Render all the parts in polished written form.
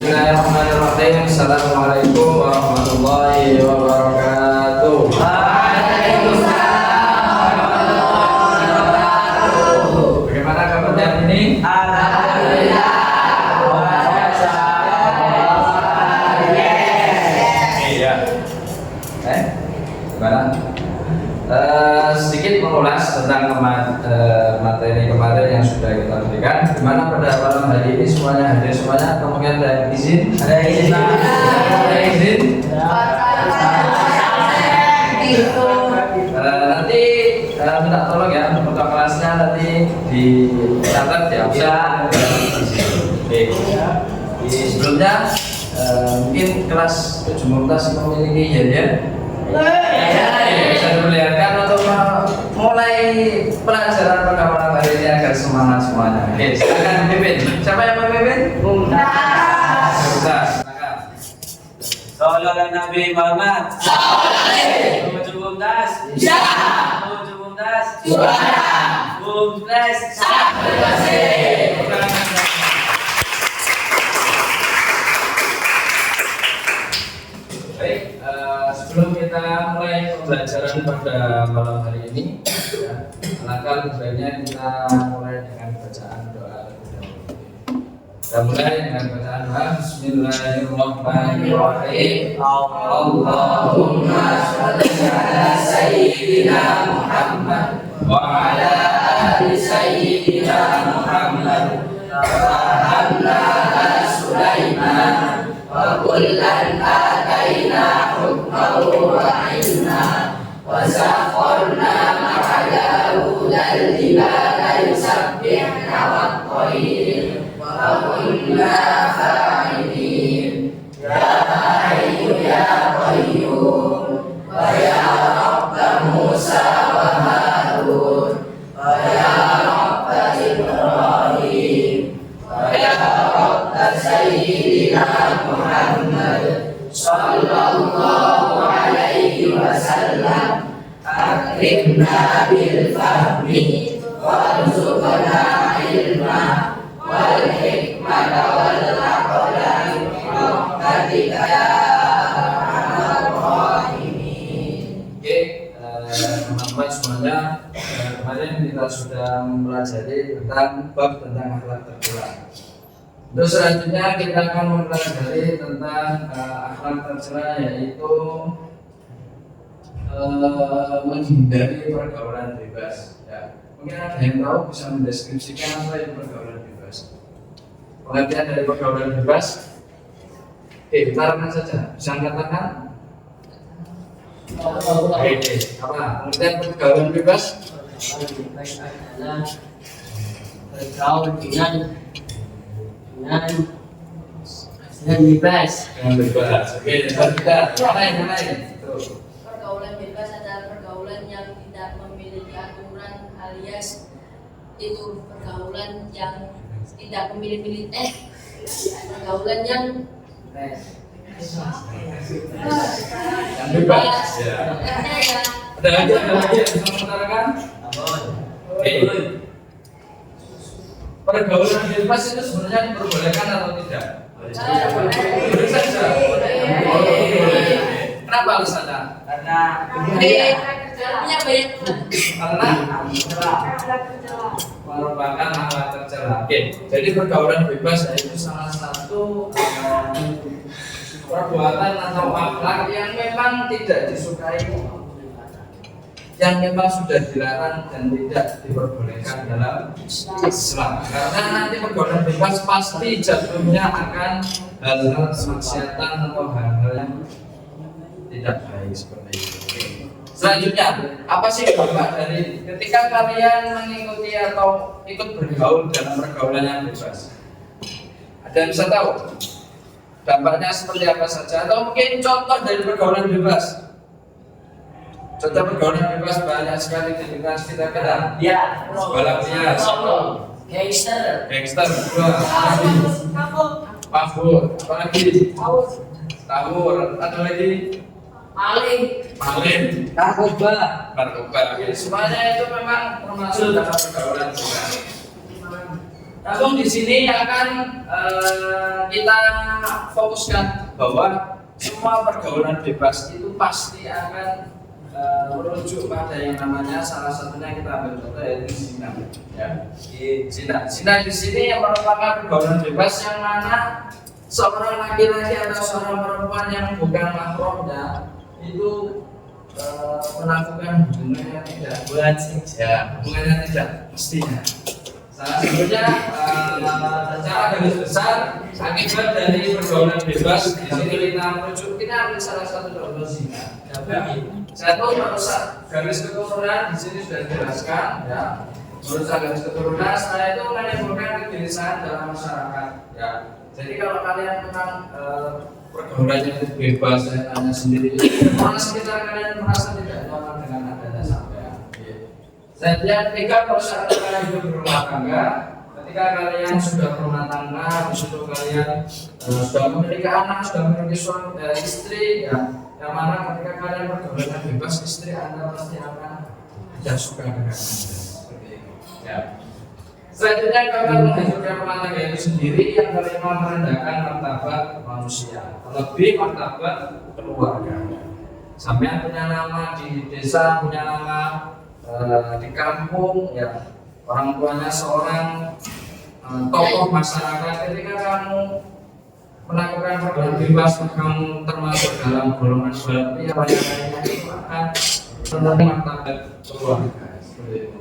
Bismillahirrahmanirrahim. Assalamualaikum warahmatullahi wabarakatuh. Bagaimana kabarnya hari ini? Alhamdulillah. Iya. Gimana? Sedikit mengulas tentang materi kemarin yang sudah kita berikan. Gimana pada malam hari ini semuanya hadir semuanya? Atau mungkin ada izin? Ada izin? Ada izin? Nanti minta tolong ya untuk kelasnya nanti dicatat ya. Bisa. Oke. Di sebelumnya mungkin kelas 7 Mumtaz memiliki hadiah. Bisa diperlihatkan untuk mulai pelajaran pada malam hari ini agar semangat semuanya. Oke, silakan pimpin. Siapa yang memimpin? Mumtaz. Silakan. Sallallahu alaihi Nabi Muhammad. Menuju Mumtaz. Ya. Menuju Mumtaz. Mumtaz. Terima kasih. Baik, sebelum kita mulai pembelajaran pada malam hari ini, ya, alangkah sebaiknya kita mulai dengan bacaan doa terlebih dahulu. Kita mulai dengan bacaan doa. Bismillahirrahmanirrahim. Allahumma sholli ala sayyidina Muhammad wa ala ali sayyidina Muhammad wa ala Sulaiman wa kullan ataina hukman wa ilma wa sakharna ma'a Dawud al-jibala yusabbihna wat-tayr wa kunna fa'ilin ya hayyu ya qayyum wa ya rabba Musa wa Harun wa ya rabba Ibrahim wa ya rabba sayyidina Muhammad sallallahu alaihi wasallam akrimna bil fahmi warzuqna ilma wal hikmata wal aqla rahmatika ya arhamar rahimin. Oke, teman-teman semuanya, kemarin kita sudah mempelajari tentang bab tentang akhlak tercela. Untuk selanjutnya kita akan mempelajari tentang akhlak tercela, yaitu menghindari pergaulan bebas. Ya. Mungkin ada yang tahu bisa mendeskripsikan apa itu pergaulan bebas. Pengertian dari pergaulan bebas. Oke, taruhkan saja. Bisa katakan? Oke, apa? Pengertian pergaulan bebas? Bergaul dengan bebas. Dengan bebas. Oke, bebas. Lain. Pergaulan bebas adalah pergaulan yang tidak memiliki aturan, alias itu pergaulan yang tidak memiliki pergaulan yang bebas. Ya. Ada lagi yang bisa mengatakan? Oke. Pergaulan bebas itu sebenarnya diperbolehkan atau tidak? Boleh saja. Kenapa alasannya? Karena punya banyak Karena merupakan akhlak tercela. Oke, jadi pergaulan bebas itu salah satu perbuatan atau akhlak yang memang tidak disukai, yang memang sudah dilarang dan tidak diperbolehkan dalam Islam. Karena nanti pergaulan bebas pasti jatuhnya akan hal-hal kemaksiatan atau hal-hal yang tidak baik seperti itu. Oke. Selanjutnya, apa sih dampak dari ketika kalian mengikuti atau ikut bergaul dalam pergaulan yang bebas? Ada yang bisa tahu dampaknya seperti apa saja? Atau mungkin contoh dari pergaulan bebas? Contoh pergaulan bebas banyak sekali di lingkungan kita kenal. Ya. Balap liar, Gangster. gangster, pabur, apa lagi? Tawur, ada lagi? Maling, Narkoba. narkoba. Semuanya itu memang termasuk dalam pergaulan bebas. Namun di sini akan kita fokuskan bahwa semua pergaulan bebas itu pasti akan merujuk pada yang namanya salah satunya kita ambil contoh yaitu zina. Ya, zina di sini yang merupakan pergaulan bebas yang mana seorang laki-laki atau seorang perempuan yang bukan mahramnya itu melakukan hubungan yang tidak hubungan yang tidak mestinya. Salah satunya secara garis besar akibat dari pergaulan bebas di sini kita merujuk kita ambil salah satu contoh zina. Satu merusak garis keturunan di sini sudah dijelaskan ya. Merusak garis keturunan setelah itu menimbulkan kegelisahan dalam masyarakat ya. Jadi kalau kalian memang pergaulannya itu bebas dan hanya sendiri, orang sekitar kalian merasa tidak nyaman dengan adanya sampean. Dan yang ketiga, perusahaan kalian hidup berumah tangga. Ketika kalian sudah berumah tangga, habis itu kalian sudah memiliki anak, sudah memiliki suami istri, ya, yang mana ketika kalian pergaulannya bebas, istri Anda pasti akan tidak suka dengan Anda. Seperti itu. Ya. Selanjutnya kalian menghancurkan rumah tangga itu sendiri. Yang kelima, merendahkan martabat manusia, lebih martabat keluarga. Sampai punya nama di desa, punya nama di kampung, ya orang tuanya seorang tokoh masyarakat. Ketika kamu melakukan pergaulan bebas, kamu termasuk dalam golongan berarti yang lainnya itu akan menerima martabat keluarga. Seperti itu.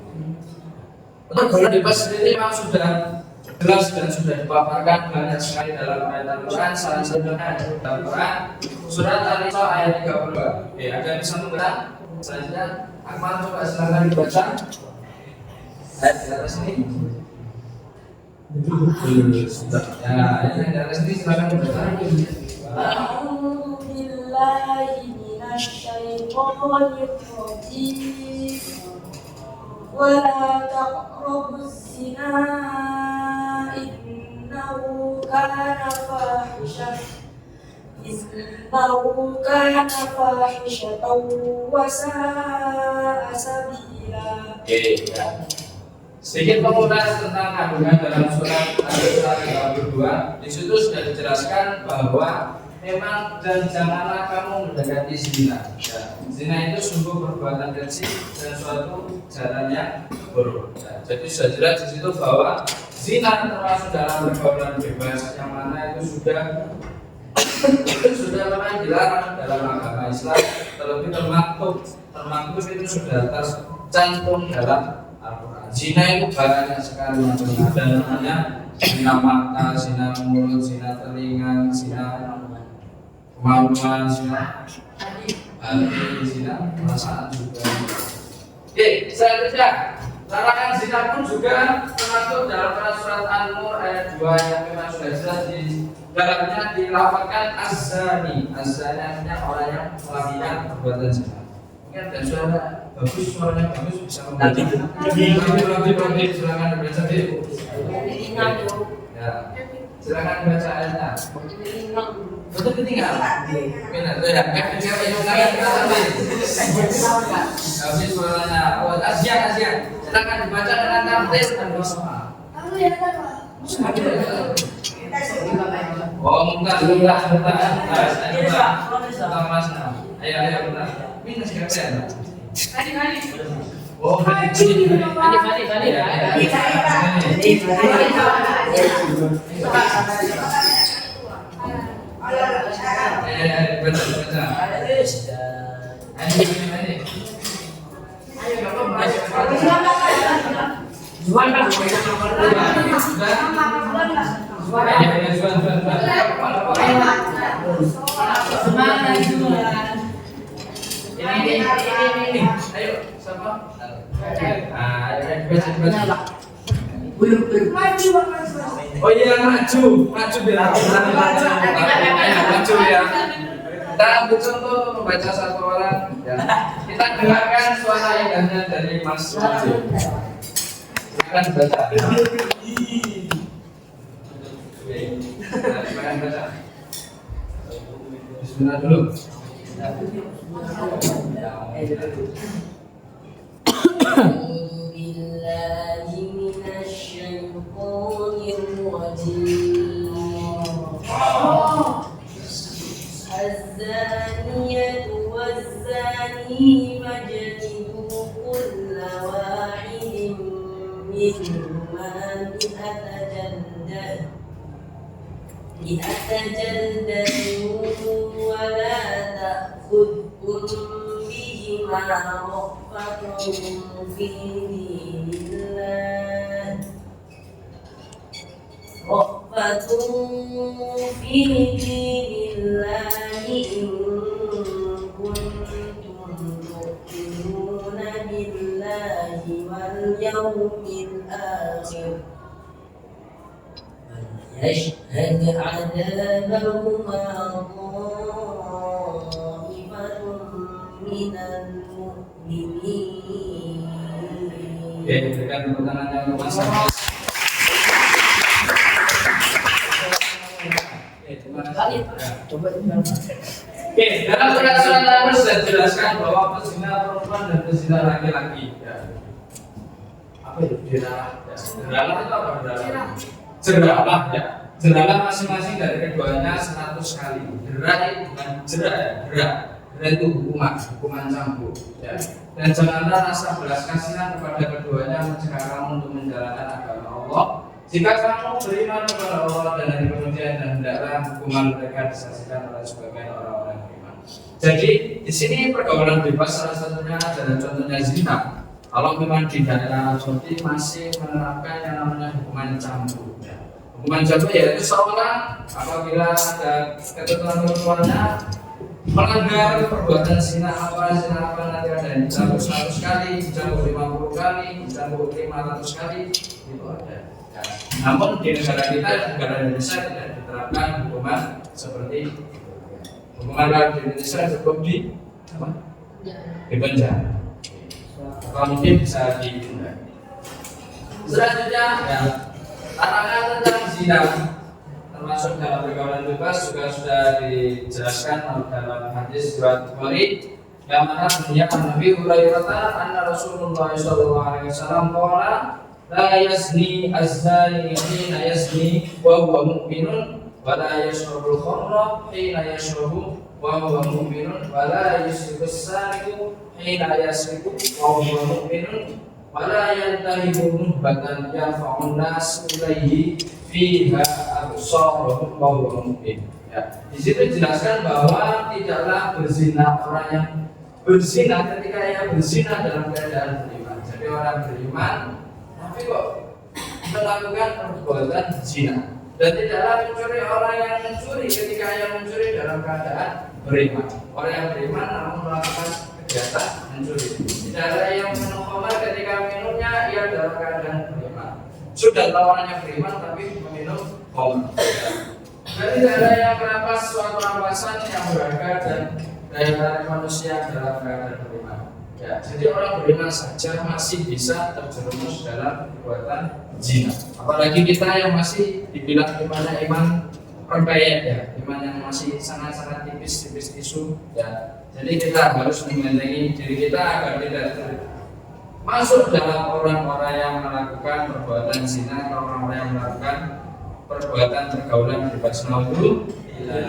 Pergaulan bebas sendiri memang sudah jelas dan sudah dipaparkan banyak sekali dalam ayat Al-Quran. Salah satunya dalam Quran surat Al-Isra ayat 32. Oke, ada yang bisa membaca? Selanjutnya, Akmal coba silakan dibaca. Ayat di atas ini. Ya, ayat yang di atas ini silakan dibaca. A'udzu billahi minasy syaithanir rajim. ولا تقربوا الزنا إنه كان فاحشة وساء سبيلا. Sedikit pengulas tentang kandungan dalam surat Al-Isra 32. Di situ sudah dijelaskan bahwa memang dan janganlah kamu mendekati zina. Ya, zina itu sungguh perbuatan keji dan suatu jalan yang buruk. Ya, jadi sudah jelas di situ bahwa zina termasuk dalam pergaulan bebas yang mana itu sudah memang dilarang dalam agama Islam. Terlebih termaktub itu sudah tercantum dalam Al-Quran. Zina itu banyak sekali macamnya. Ada namanya zina mata, zina mulut, zina telinga, zina kemauan, zina hati, zina perasaan juga. Oke, selanjutnya larangan zina pun juga termasuk dalam surat An-Nur ayat 2 yang memang sudah jelas di dalamnya dilafalkan az-zani. Az-zani artinya orang yang melakukan perbuatan zina. Mungkin ada suara bagus, suaranya bagus bisa membantu. Lebih silakan dibaca dulu. Ya, silakan dibaca ayatnya. Betul ketinggalan. Benar, ya. Siapa yang lain tapi suaranya. Oh, Asian. Silakan dibaca dengan tertib dan bersama. Oh, bentar. Mas. Ayo, bentar. Minus siapa? Kali. Oh, kali. Oh iya, maju biar maju ya. Kita ambil contoh membaca satu orang ya. Kita dengarkan suara indahnya dari Mas Wajib. Silakan baca. Silakan baca. Bismillah dulu. أعوذ بالله من الشيطان الزانية والزاني فاجلدوا كل واحد منهما مئة جلدة ولا تأخذكم بهما رأفة في دين الله إن كنتم تؤمنون بالله واليوم الآخر يشهد عذابهما طائفة من المؤمنين. Oke, berikan tepuk tangannya untuk Mas Agus. Oke, dalam peraturan Nabi sudah dijelaskan bahwa pezina perempuan dan pezina laki-laki. Ya. Apa itu jeralah? Jeralah itu apa? Jeralah ya. Jeralah masing-masing dari keduanya 100 kali. Jerah itu bukan jerah ya, jerah. Jerah itu hukuman cambuk. Ya. Dan janganlah rasa belas kasihan kepada keduanya mencegah kamu untuk menjalankan agama Allah. Jika kamu beriman kepada Allah dan hari kemudian, dan hendaklah hukuman mereka disaksikan oleh sebagian orang-orang beriman. Jadi di sini pergaulan bebas salah satunya adalah contohnya zina. Kalau memang di daerah Saudi masih menerapkan yang namanya hukuman cambuk. Ya. Hukuman cambuk yaitu seorang apabila ada ketentuan perempuannya melanggar perbuatan zina apa nanti ada yang dicambuk 100 kali, dicambuk 50 kali, dicambuk 500 kali, itu ada. Ya. Namun di negara kita, negara Indonesia tidak diterapkan hukuman seperti itu. Hukuman kalau di Indonesia cukup di penjara. Kalau mungkin bisa ditunda. Selanjutnya, ya, larangan tentang zina termasuk dalam pergaulan bebas juga sudah dijelaskan dalam hadis riwayat Bukhari yang mana bunyinya Nabi Hurairah anna Rasulullah sallallahu alaihi wasallam qala la yazni az-zani hina yazni wa huwa mu'minun wa la yashrabul khamra hina yashrabu wa huwa mu'minun wa la yusriku as-sariqu hina yasriku wa huwa mu'minun wa la yantahibu nuhbatan yarfa'un nas ilaihi fiha absarahum wa huwa mu'min. Ya. Di situ dijelaskan bahwa tidaklah berzina orang yang berzina ketika ia berzina dalam keadaan beriman. Jadi orang beriman tapi kok melakukan perbuatan zina. Dan tidaklah mencuri orang yang mencuri ketika ia mencuri dalam keadaan beriman. Orang yang beriman namun melakukan kegiatan mencuri. Tidak ada yang minum khamar ketika minumnya ia dalam keadaan beriman. Sudah tahu orangnya beriman tapi meminum khamar. Dan tidak ada yang merampas suatu rampasan yang berharga dan daya tarik manusia dalam keadaan beriman. Ya, jadi orang beriman saja masih bisa terjerumus dalam perbuatan zina. Apalagi kita yang masih dibilang imannya iman perbayat ya, iman yang masih sangat-sangat tipis isu ya. Jadi kita harus membentengi diri kita agar tidak masuk dalam orang-orang yang melakukan perbuatan zina atau orang-orang yang melakukan perbuatan pergaulan bebas naudzubillah.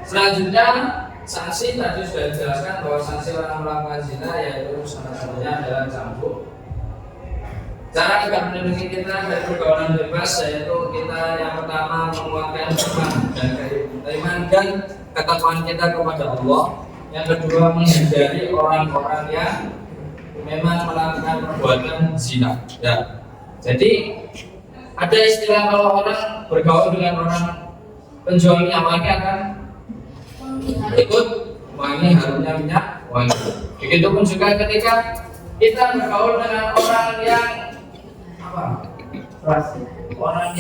Selanjutnya sanksi tadi sudah dijelaskan bahwa sanksi orang melakukan zina yaitu salah satunya adalah cambuk. Cara agar melindungi kita dari pergaulan bebas yaitu kita yang pertama menguatkan iman dan ketakwaan kita kepada Allah. Yang kedua menghindari orang-orang yang memang melakukan perbuatan zina. Ya. Jadi ada istilah kalau orang bergaul dengan orang penjual minyak wangi akan ikut wangi harumnya minyak wangi. Begitupun juga ketika kita bergaul dengan orang yang orang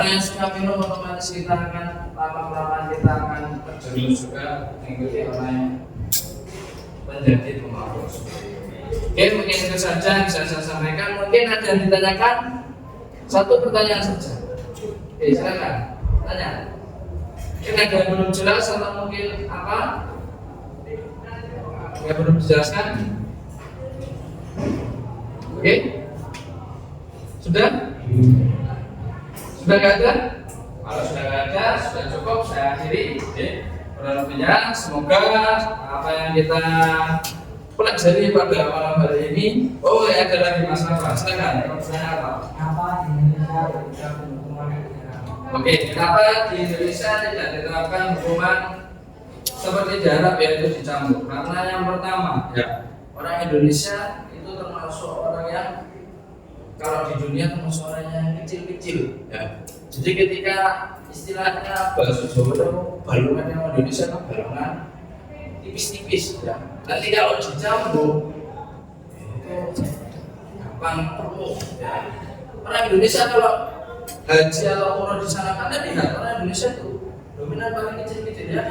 yang suka minum, otomatis kita akan lama-lama kita akan terjerumus juga mengikuti orang yang menjadi pemabuk. Oke, mungkin itu saja yang bisa saya sampaikan. Mungkin ada yang ditanyakan, satu pertanyaan saja. Oke, silakan tanya. Mungkin ada yang belum jelas atau mungkin apa yang belum dijelaskan? Oke? Sudah? Sudah nggak ada? Kalau sudah nggak ada, sudah cukup. Saya akhiri. Oke? Kurang lebihnya, semoga apa yang kita pelajari pada malam hari ini. Oh, ada lagi Mas Rafa. Silakan. Apa di Indonesia tidak hukuman penjara? Oke, kenapa di Indonesia tidak diterapkan hukuman seperti di Arab, yaitu dicambuk? Karena yang pertama, ya, orang Indonesia itu termasuk orang yang kalau di dunia termasuk orang yang kecil-kecil. Ya. Jadi ketika istilahnya bahasa Jawa itu balungan yang Indonesia itu balungan tipis-tipis. Ya. Nanti kalau dicambuk itu gampang remuk. Ya. Orang Indonesia kalau haji atau umroh di sana kan lihat orang Indonesia itu dominan paling kecil-kecil ya.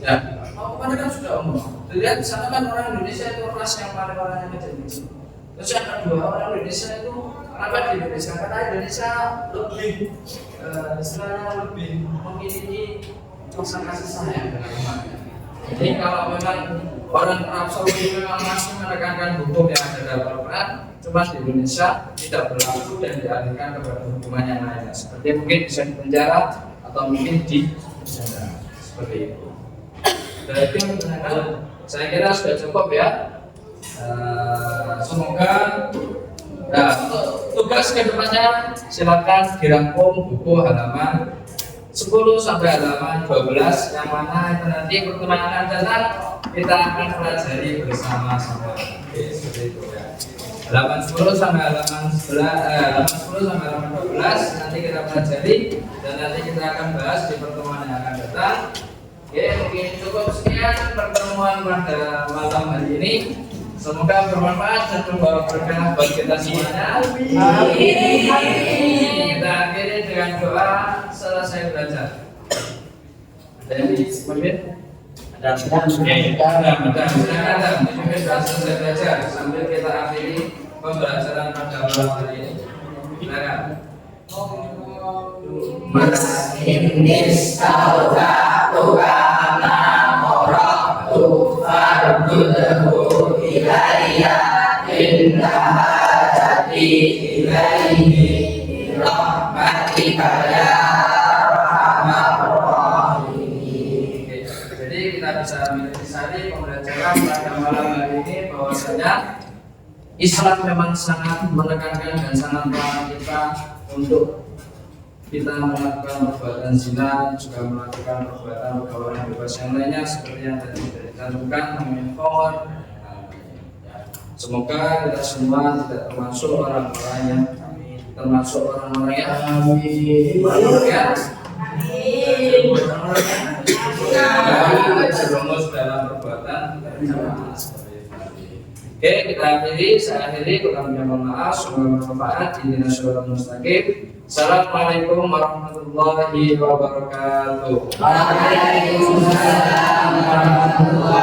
Ya, mau kemana kan sudah umroh. Dilihat di sana kan orang Indonesia itu ras yang paling orang yang kecil-kecil. Terus yang kedua, orang Indonesia itu kenapa di Indonesia? Karena Indonesia lebih istilahnya lebih memiliki rasa kasih sayang dengan umatnya. Jadi kalau memang orang Arab Saudi memang masih menekankan hukum yang ada dalam Al-Quran, cuma di Indonesia tidak berlaku dan dialihkan kepada hukuman yang lainnya. Seperti mungkin bisa di penjara atau mungkin di penjara seperti itu. Dan itu yang ditanyakan, saya kira sudah cukup ya. Semoga nah, untuk tugas kedepannya silakan dirangkum buku halaman 10 sampai halaman 12 yang mana itu nanti pertemuan akan datang kita akan pelajari bersama-sama. Oke, seperti itu ya. Halaman 10 sampai halaman 11, halaman 10 sampai halaman 12 nanti kita pelajari dan nanti kita akan bahas di pertemuan yang akan datang. Oke, mungkin cukup sekian pertemuan pada malam hari ini. Semoga bermanfaat dan membawa berkah buat kita semuanya. Amin. Kita akhiri dengan doa selesai belajar. Ada yang dipimpin? Ada. Ada. Silakan dipimpin doa selesai belajar sambil kita akhiri pembelajaran pada malam hari ini. Silakan. Mas Indis Tauhatu Kana Moratu Fardulhu Ilaiya Indah Jadi Ilaihi Rahmatika Ya Rahman Rahim. Jadi kita bisa mengintisari pembelajaran pada malam hari ini bahwasanya Islam memang sangat menekankan dan sangat melarang kita untuk kita melakukan perbuatan zina, juga melakukan perbuatan pergaulan bebas yang lainnya seperti yang tadi dicantumkan mengenai khamr. Semoga kita semua tidak termasuk orang-orang yang terjerumus dalam perbuatan Oke, kita akhiri, saya akhiri, kurang lebih mohon maaf, semoga bermanfaat. Ini nasional mustaqim. Assalamualaikum warahmatullahi wabarakatuh. Waalaikumsalam warahmatullahi